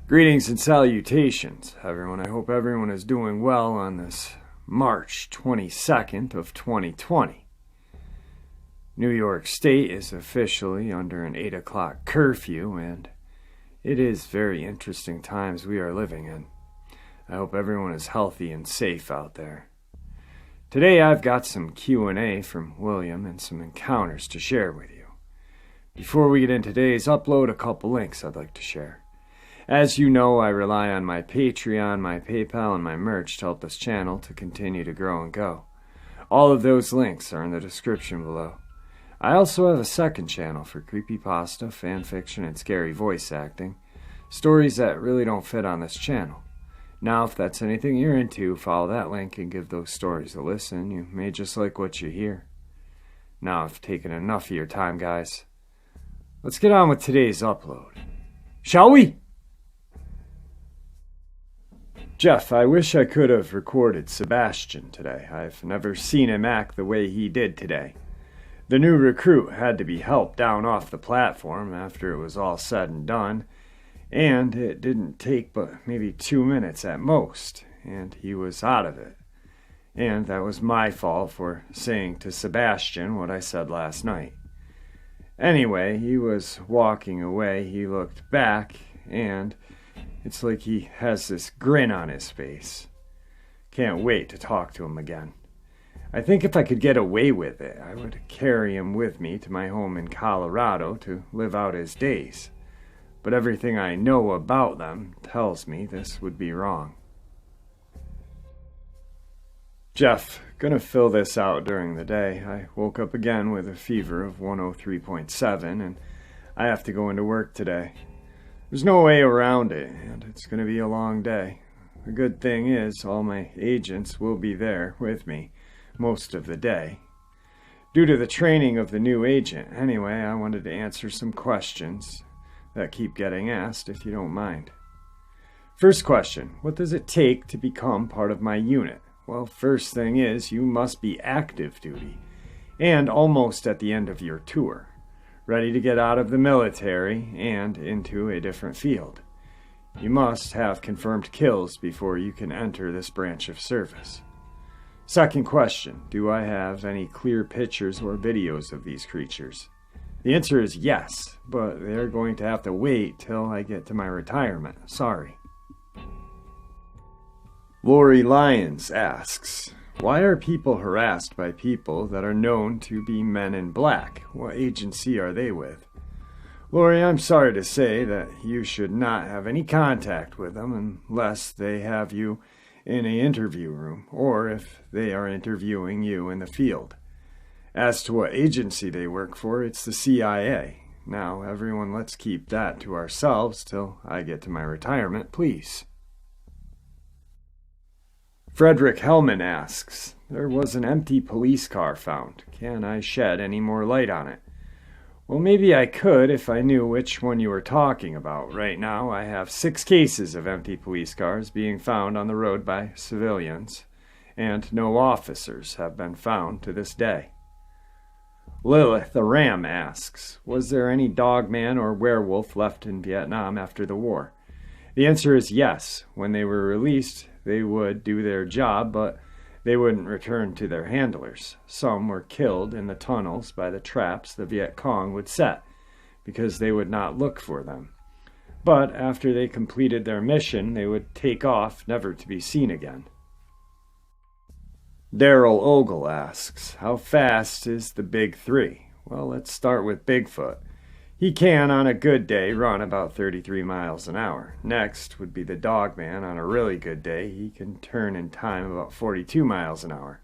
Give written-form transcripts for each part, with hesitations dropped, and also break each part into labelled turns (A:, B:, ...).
A: Greetings and salutations, everyone. I hope everyone is doing well on this March 22nd of 2020. New York State is officially under an 8 o'clock curfew, and it is very interesting times we are living in. I hope everyone is healthy and safe out there. Today I've got some Q&A from William and some encounters to share with you. Before we get into today's upload, a couple links I'd like to share. As you know, I rely on my Patreon, my PayPal, and my merch to help this channel to continue to grow and go. All of those links are in the description below. I also have a second channel for creepypasta, fanfiction, and scary voice acting, stories that really don't fit on this channel. Now, if that's anything you're into, follow that link and give those stories a listen. You may just like what you hear. Now, I've taken enough of your time, guys. Let's get on with today's upload. Shall we? Jeff, I wish I could have recorded Sebastian today. I've never seen him act the way he did today. The new recruit had to be helped down off the platform after it was all said and done, and it didn't take but maybe 2 minutes at most, and he was out of it. And that was my fault for saying to Sebastian what I said last night. Anyway, he was walking away, he looked back, and it's like he has this grin on his face. Can't wait to talk to him again. I think if I could get away with it, I would carry him with me to my home in Colorado to live out his days. But everything I know about them tells me this would be wrong. Jeff, gonna fill this out during the day. I woke up again with a fever of 103.7 and I have to go into work today. There's no way around it, and it's going to be a long day. The good thing is, all my agents will be there with me most of the day. Due to the training of the new agent, anyway, I wanted to answer some questions that keep getting asked, if you don't mind. First question, what does it take to become part of my unit? Well, first thing is, you must be active duty, and almost at the end of your tour. Ready to get out of the military and into a different field. You must have confirmed kills before you can enter this branch of service. Second question, do I have any clear pictures or videos of these creatures? The answer is yes, but they're going to have to wait till I get to my retirement. Sorry. Lori Lyons asks, why are people harassed by people that are known to be men in black? What agency are they with? Lori, I'm sorry to say that you should not have any contact with them unless they have you in an interview room or if they are interviewing you in the field. As to what agency they work for, it's the CIA. Now, everyone, let's keep that to ourselves till I get to my retirement, please. Frederick Hellman asks, there was an empty police car found. Can I shed any more light on it? Well, maybe I could if I knew which one you were talking about. Right now, I have 6 cases of empty police cars being found on the road by civilians, and no officers have been found to this day. Lilith the Ram asks, was there any dogman or werewolf left in Vietnam after the war? The answer is yes. When they were released, they would do their job, but they wouldn't return to their handlers. Some were killed in the tunnels by the traps the Viet Cong would set, because they would not look for them. But after they completed their mission, they would take off, never to be seen again. Daryl Ogle asks, how fast is the Big Three? Well, let's start with Bigfoot. He can, on a good day, run about 33 miles an hour. Next would be the Dogman. On a really good day, he can turn in time about 42 miles an hour.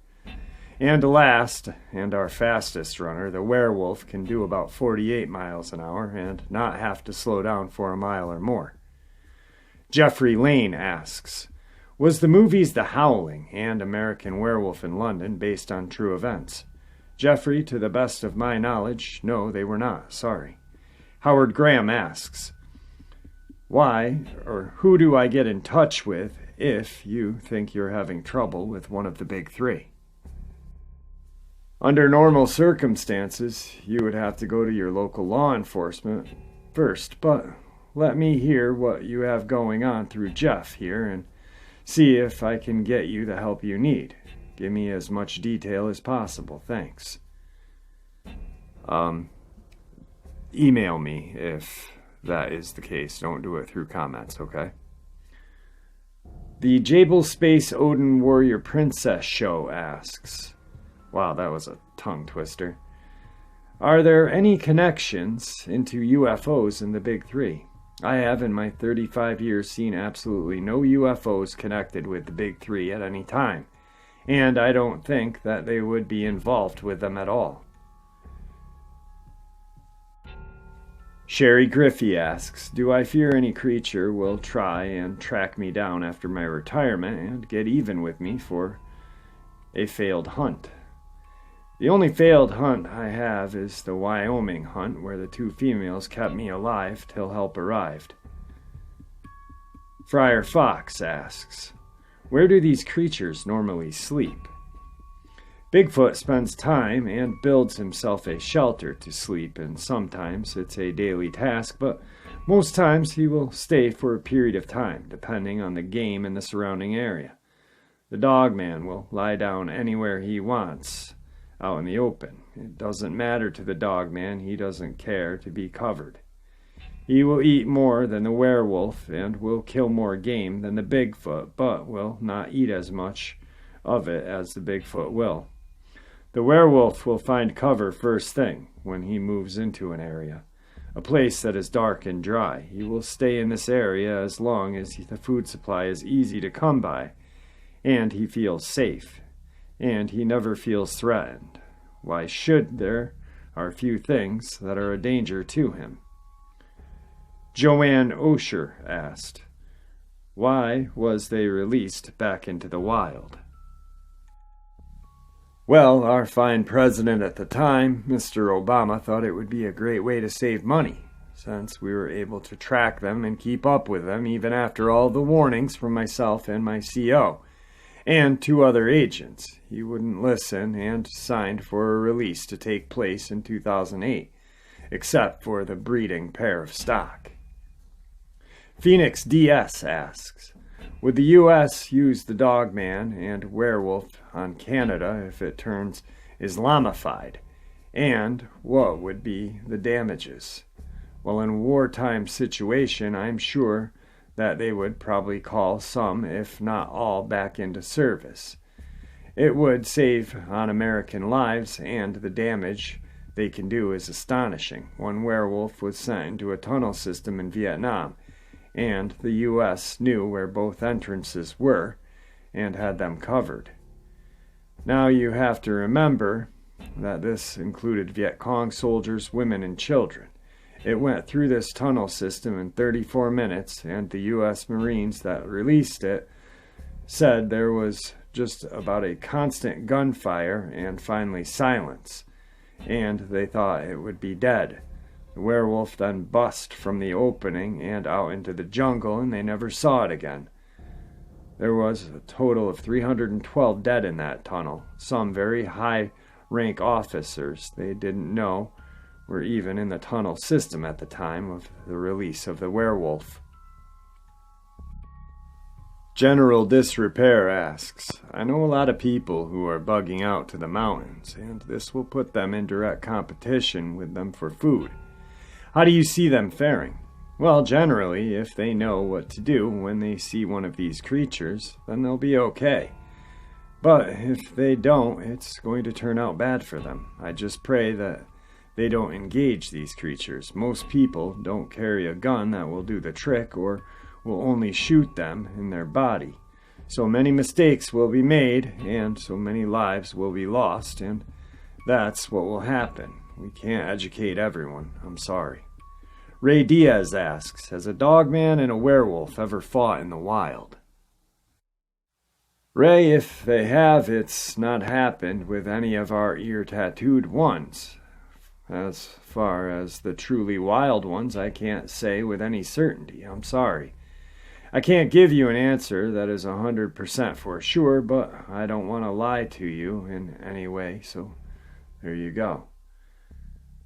A: And last, and our fastest runner, the werewolf, can do about 48 miles an hour and not have to slow down for a mile or more. Jeffrey Lane asks, was the movies The Howling and American Werewolf in London based on true events? Jeffrey, to the best of my knowledge, no, they were not. Sorry. Howard Graham asks, why or who do I get in touch with if you think you're having trouble with one of the Big Three? Under normal circumstances, you would have to go to your local law enforcement first, but let me hear what you have going on through Jeff here and see if I can get you the help you need. Give me as much detail as possible, thanks. Email me if that is the case. Don't do it through comments, okay? The Jable Space Odin Warrior Princess show asks, wow, that was a tongue twister. Are there any connections into UFOs in the Big Three? I have in my 35 years seen absolutely no UFOs connected with the Big Three at any time, and I don't think that they would be involved with them at all. Sherry Griffey asks, do I fear any creature will try and track me down after my retirement and get even with me for a failed hunt? The only failed hunt I have is the Wyoming hunt, where the 2 females kept me alive till help arrived. Friar Fox asks, where do these creatures normally sleep? Bigfoot spends time and builds himself a shelter to sleep, and sometimes it's a daily task, but most times he will stay for a period of time, depending on the game in the surrounding area. The Dogman will lie down anywhere he wants, out in the open. It doesn't matter to the Dogman, he doesn't care to be covered. He will eat more than the werewolf and will kill more game than the Bigfoot, but will not eat as much of it as the Bigfoot will. The werewolf will find cover first thing when he moves into an area, a place that is dark and dry. He will stay in this area as long as the food supply is easy to come by, and he feels safe, and he never feels threatened. Why should there are few things that are a danger to him? Joanne Osher asked, why was they released back into the wild? Well, our fine president at the time, Mr. Obama, thought it would be a great way to save money, since we were able to track them and keep up with them even after all the warnings from myself and my CO, and 2 other agents. He wouldn't listen and signed for a release to take place in 2008, except for the breeding pair of stock. Phoenix DS asks, would the U.S. use the Dogman and werewolf on Canada if it turns Islamified? And what would be the damages? Well, in a wartime situation, I'm sure that they would probably call some, if not all, back into service. It would save on American lives, and the damage they can do is astonishing. One werewolf was sent into a tunnel system in Vietnam, and the U.S. knew where both entrances were and had them covered. Now you have to remember that this included Viet Cong soldiers, women, and children. It went through this tunnel system in 34 minutes, and the U.S. Marines that released it said there was just about a constant gunfire and finally silence, and they thought it would be dead. The werewolf then bust from the opening and out into the jungle, and they never saw it again. There was a total of 312 dead in that tunnel, some very high-rank officers they didn't know were even in the tunnel system at the time of the release of the werewolf. General Disrepair asks, I know a lot of people who are bugging out to the mountains, and this will put them in direct competition with them for food. How do you see them faring? Well, generally, if they know what to do when they see one of these creatures, then they'll be okay. But if they don't, it's going to turn out bad for them. I just pray that they don't engage these creatures. Most people don't carry a gun that will do the trick or will only shoot them in their body. So many mistakes will be made, and so many lives will be lost, and that's what will happen. We can't educate everyone. I'm sorry. Ray Diaz asks, has a Dogman and a werewolf ever fought in the wild? Ray, if they have, it's not happened with any of our ear-tattooed ones. As far as the truly wild ones, I can't say with any certainty. I'm sorry. I can't give you an answer that is 100% for sure, but I don't want to lie to you in any way, so There you go.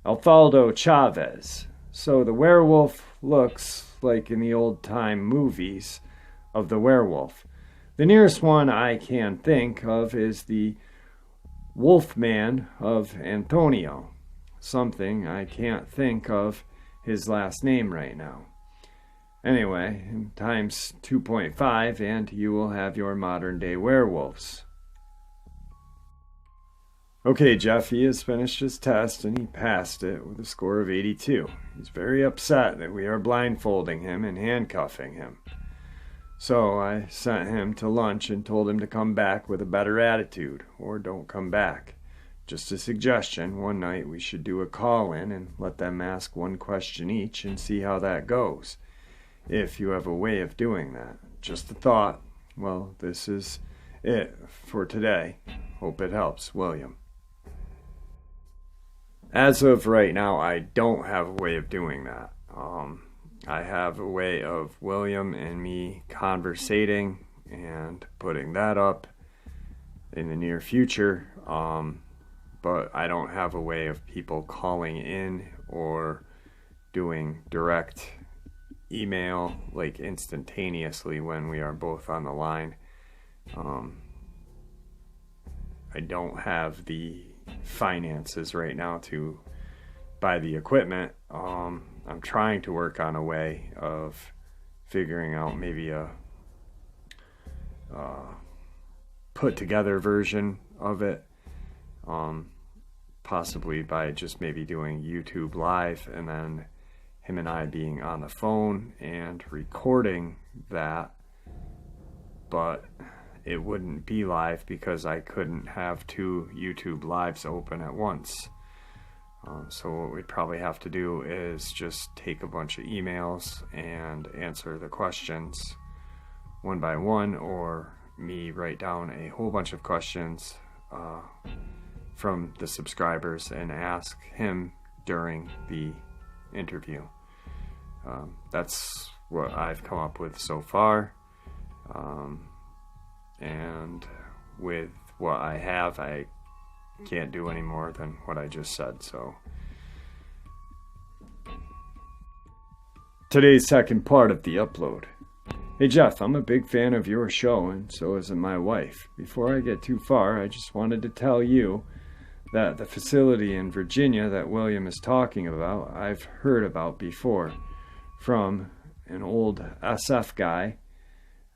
A: Alfaldo Chavez. So the werewolf looks like in the old-time movies of the werewolf. The nearest one I can think of is the Wolfman of Antonio. Something I can't think of his last name right now. Anyway, times 2.5 and you will have your modern-day werewolves. Okay, Jeff, he has finished his test and he passed it with a score of 82. He's very upset that we are blindfolding him and handcuffing him. So I sent him to lunch and told him to come back with a better attitude, or don't come back. Just a suggestion, one night we should do a call-in and let them ask one question each and see how that goes. If you have a way of doing that. Just a thought. Well, this is it for today. Hope it helps, William. As of right now, I don't have a way of doing that. I have a way of William and me conversating and putting that up in the near future, but I don't have a way of people calling in or doing direct email like instantaneously when we are both on the line. I don't have the finances right now to buy the equipment. I'm trying to work on a way of figuring out maybe a put together version of it, possibly by just maybe doing YouTube live and then him and I being on the phone and recording that, but it wouldn't be live because I couldn't have two YouTube lives open at once. So what we'd probably have to do is just take a bunch of emails and answer the questions one by one, or me write down a whole bunch of questions from the subscribers and ask him during the interview. That's what I've come up with so far. And with what I have, I can't do any more than what I just said. So today's second part of the upload. Hey Jeff, I'm a big fan of your show, and so is my wife. Before I get too far, I just wanted to tell you that the facility in Virginia that William is talking about, I've heard about before from an old SF guy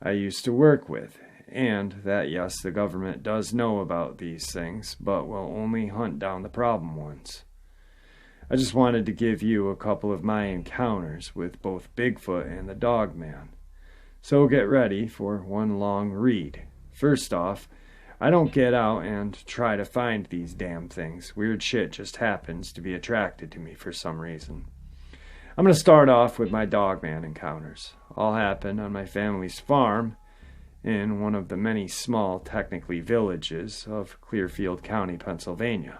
A: I used to work with. And that, yes, the government does know about these things, but will only hunt down the problem ones. I just wanted to give you a couple of my encounters with both Bigfoot and the Dogman. So get ready for one long read. First off, I don't get out and try to find these damn things. Weird shit just happens to be attracted to me for some reason. I'm going to start off with my Dogman encounters. All happened on my family's farm in one of the many small, technically villages of Clearfield County, Pennsylvania.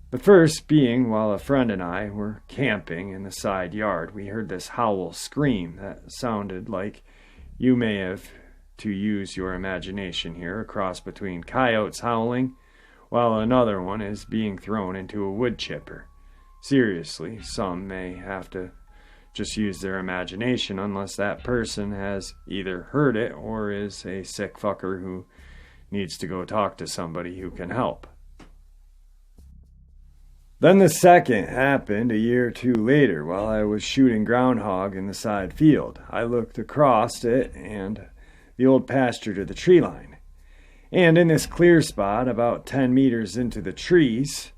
A: The first being while a friend and I were camping in the side yard, we heard this howl scream that sounded like, you may have to use your imagination here, a cross between coyotes howling while another one is being thrown into a wood chipper. Seriously, some may have to just use their imagination unless that person has either heard it or is a sick fucker who needs to go talk to somebody who can help. Then the second happened a year or two later while I was shooting groundhog in the side field. I looked across it and the old pasture to the tree line. And in this clear spot, about 10 meters into the trees,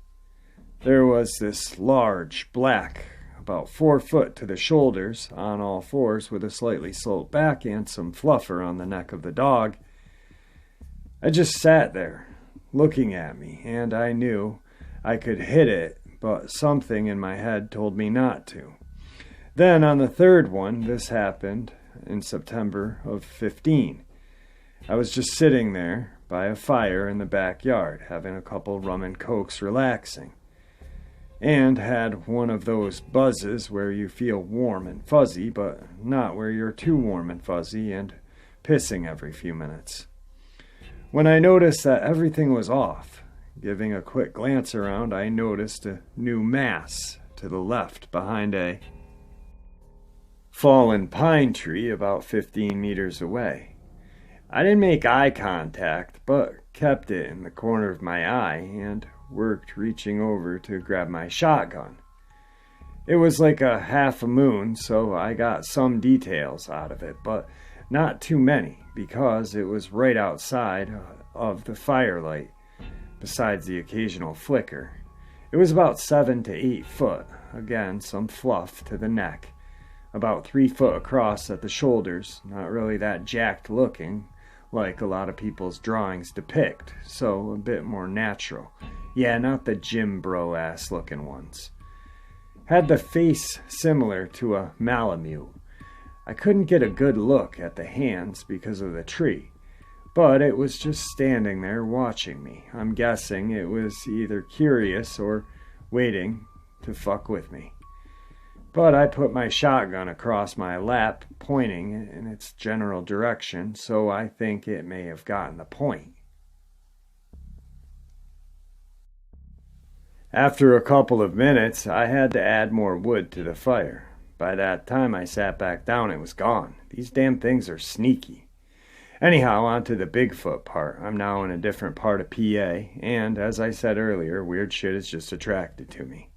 A: there was this large black, about 4 foot to the shoulders, on all fours with a slightly sloped back and some fluffer on the neck of the dog. I just sat there, looking at me, and I knew I could hit it, but something in my head told me not to. Then on the third one, this happened in September of 15. I was just sitting there by a fire in the backyard, having a couple rum and cokes relaxing, and had one of those buzzes where you feel warm and fuzzy, but not where you're too warm and fuzzy and pissing every few minutes. When I noticed that everything was off, Giving a quick glance around, I noticed a new mass to the left behind a fallen pine tree about 15 meters away. I didn't make eye contact, but kept it in the corner of my eye and worked reaching over to grab my shotgun. It was like a half a moon, so I got some details out of it, but not too many, because it was right outside of the firelight, besides the occasional flicker. It was about 7 to 8 foot, again some fluff to the neck, about 3 foot across at the shoulders, not really that jacked looking, like a lot of people's drawings depict, so a bit more natural. Yeah, not the gym bro-ass looking ones. Had the face similar to a Malamute. I couldn't get a good look at the hands because of the tree, but it was just standing there watching me. I'm guessing it was either curious or waiting to fuck with me. But I put my shotgun across my lap, pointing in its general direction, so I think it may have gotten the point. After a couple of minutes, I had to add more wood to the fire. By that time I sat back down, it was gone. These damn things are sneaky. Anyhow, on to the Bigfoot part. I'm now in a different part of PA, and as I said earlier, weird shit is just attracted to me.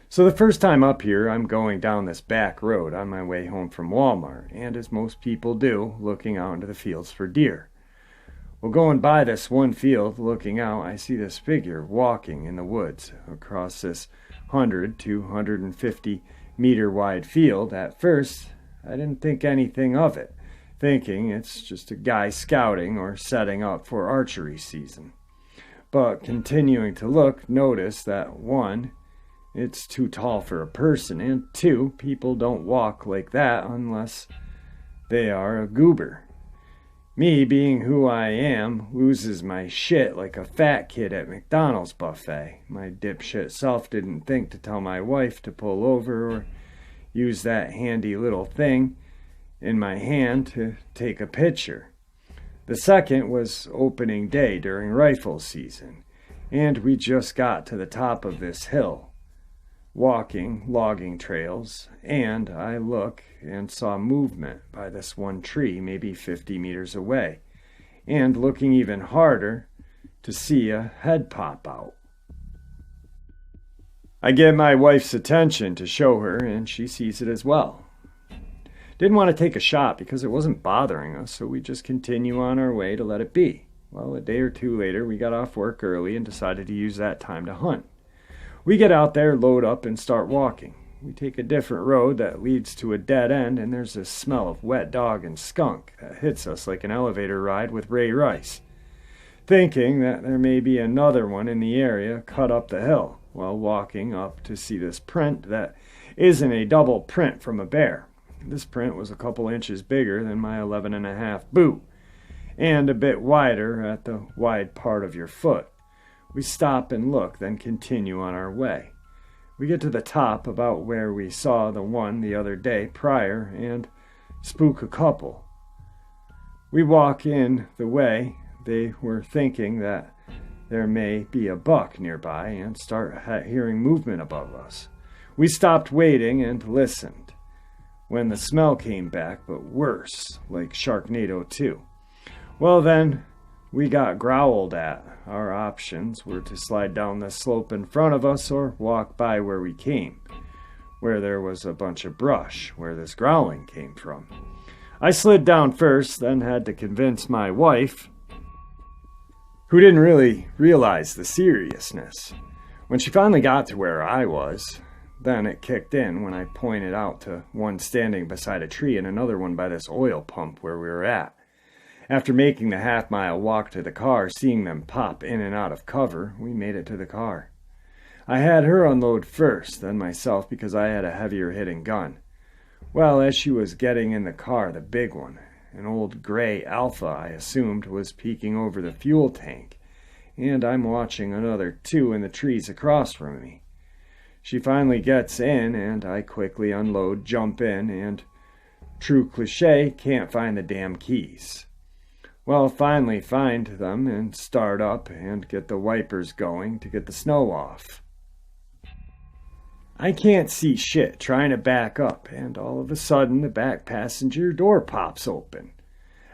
A: So the first time up here, I'm going down this back road on my way home from Walmart, and as most people do, looking out into the fields for deer. Well, going by this one field, looking out, I see this figure walking in the woods across this 100 to 150 meter wide field. At first, I didn't think anything of it, thinking it's just a guy scouting or setting up for archery season. But continuing to look, notice that 1, it's too tall for a person, and 2, people don't walk like that unless they are a goober. Me, being who I am, loses my shit like a fat kid at McDonald's buffet. My dipshit self didn't think to tell my wife to pull over or use that handy little thing in my hand to take a picture. The second was opening day during rifle season, and we just got to the top of this hill, walking logging trails, and I look and saw movement by this one tree maybe 50 meters away, and looking even harder to see a head pop out. I get my wife's attention to show her, and she sees it as well. Didn't want to take a shot because it wasn't bothering us, so we just continue on our way to let it be. Well, a day or two later, we got off work early and decided to use that time to hunt. We get out there, load up, and start walking. We take a different road that leads to a dead end, and there's this smell of wet dog and skunk that hits us like an elevator ride with Ray Rice. Thinking that there may be another one in the area, cut up the hill, while walking up to see this print that isn't a double print from a bear. This print was a couple inches bigger than my 11.5 boot, and a bit wider at the wide part of your foot. We stop and look, then continue on our way. We get to the top about where we saw the one the other day prior and spook a couple. We walk in the way they were thinking that there may be a buck nearby and start hearing movement above us. We stopped waiting and listened when the smell came back, but worse, like Sharknado 2. Well then, we got growled at. Our options were to slide down the slope in front of us or walk by where we came, where there was a bunch of brush, where this growling came from. I slid down first, then had to convince my wife, who didn't really realize the seriousness. When she finally got to where I was, then it kicked in when I pointed out to one standing beside a tree and another one by this oil pump where we were at. After making the half-mile walk to the car, seeing them pop in and out of cover, we made it to the car. I had her unload first, then myself, because I had a heavier-hitting gun. Well, as she was getting in the car, the big one, an old gray Alpha, I assumed, was peeking over the fuel tank, and I'm watching another 2 in the trees across from me. She finally gets in, and I quickly unload, jump in, and, true cliche, can't find the damn keys. Well, finally find them and start up and get the wipers going to get the snow off. I can't see shit trying to back up, and all of a sudden the back passenger door pops open.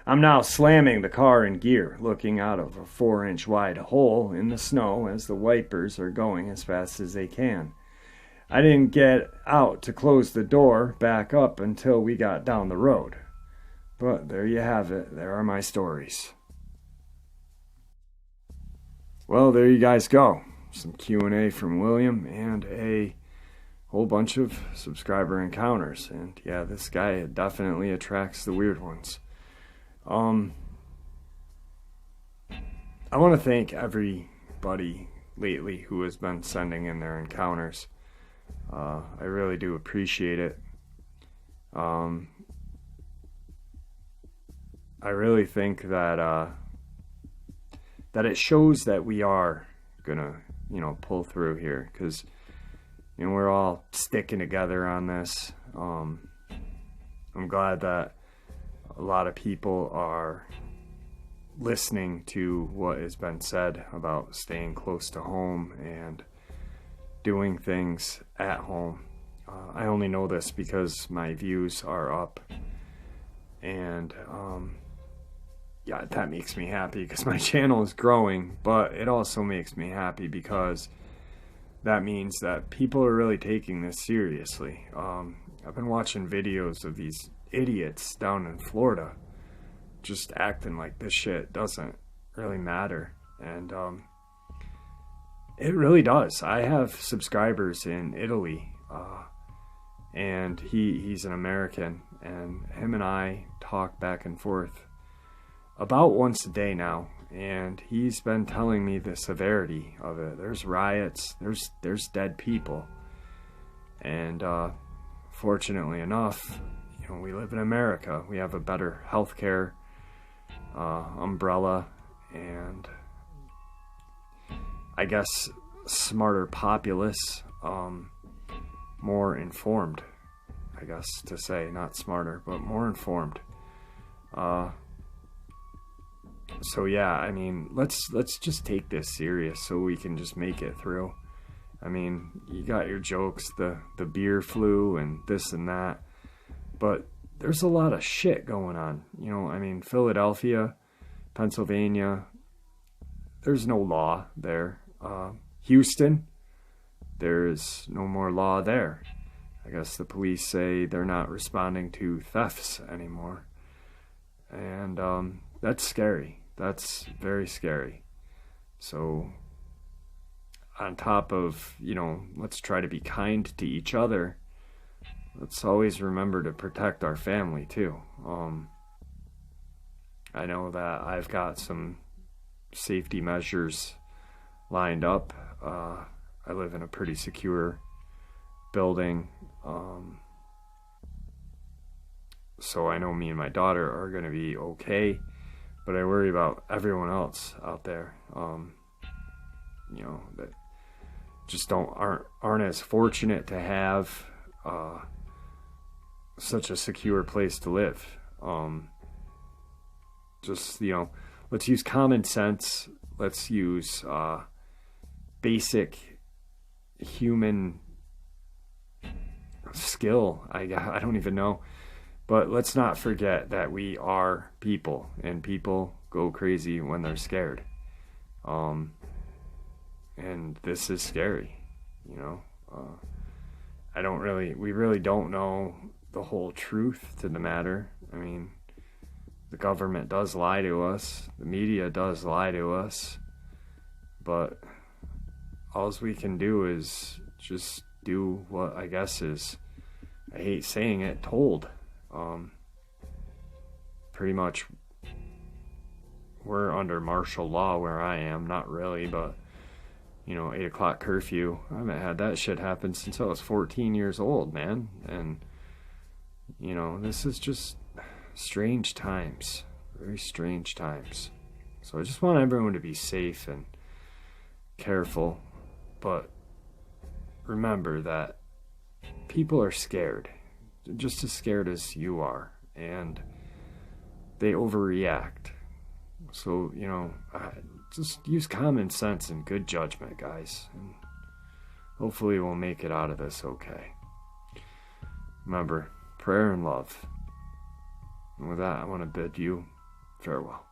A: I'm now slamming the car in gear, looking out of a 4-inch wide hole in the snow as the wipers are going as fast as they can. I didn't get out to close the door back up until we got down the road. But there you have it. There are my stories. Well, there you guys go. Some Q&A from William and a whole bunch of subscriber encounters. And yeah, this guy definitely attracts the weird ones. I want to thank everybody lately who has been sending in their encounters. I really do appreciate it. I really think that it shows that we are gonna, pull through here, because we're all sticking together on this. I'm glad that a lot of people are listening to what has been said about staying close to home and doing things at home. I only know this because my views are up, and yeah, that makes me happy because my channel is growing, but it also makes me happy because that means that people are really taking this seriously. I've been watching videos of these idiots down in Florida just acting like this shit doesn't really matter, and it really does. I have subscribers in Italy, and he's an American, and him and I talk back and forth about once a day now, and he's been telling me the severity of it. There's riots, there's dead people, and fortunately enough, we live in America. We have a better healthcare umbrella, and I guess smarter populace, more informed, I guess to say, not smarter, but more informed. So yeah, I mean, let's just take this serious so we can just make it through. I mean, you got your jokes, the beer flu and this and that, but there's a lot of shit going on. I mean, Philadelphia, Pennsylvania, there's no law there. Houston, there's no more law there. I guess the police say they're not responding to thefts anymore. And that's scary. That's very scary. So on top of, let's try to be kind to each other, let's always remember to protect our family too. I know that I've got some safety measures lined up. I live in a pretty secure building, so I know me and my daughter are going to be okay, but I worry about everyone else out there, that just aren't as fortunate to have such a secure place to live. Let's use common sense. Let's use basic human skill. I don't even know. But let's not forget that we are people, and people go crazy when they're scared. And this is scary, we really don't know the whole truth to the matter. I mean, the government does lie to us, the media does lie to us, but all we can do is just do what I guess is, I hate saying it, told. Pretty much we're under martial law where I am. Not really, but 8 o'clock curfew, I haven't had that shit happen since I was 14 years old, man. And this is just strange times, very strange times. So I just want everyone to be safe and careful, but remember that people are scared, just as scared as you are, and they overreact. So, just use common sense and good judgment, guys. And hopefully we'll make it out of this okay. Remember, prayer and love. And with that, I want to bid you farewell.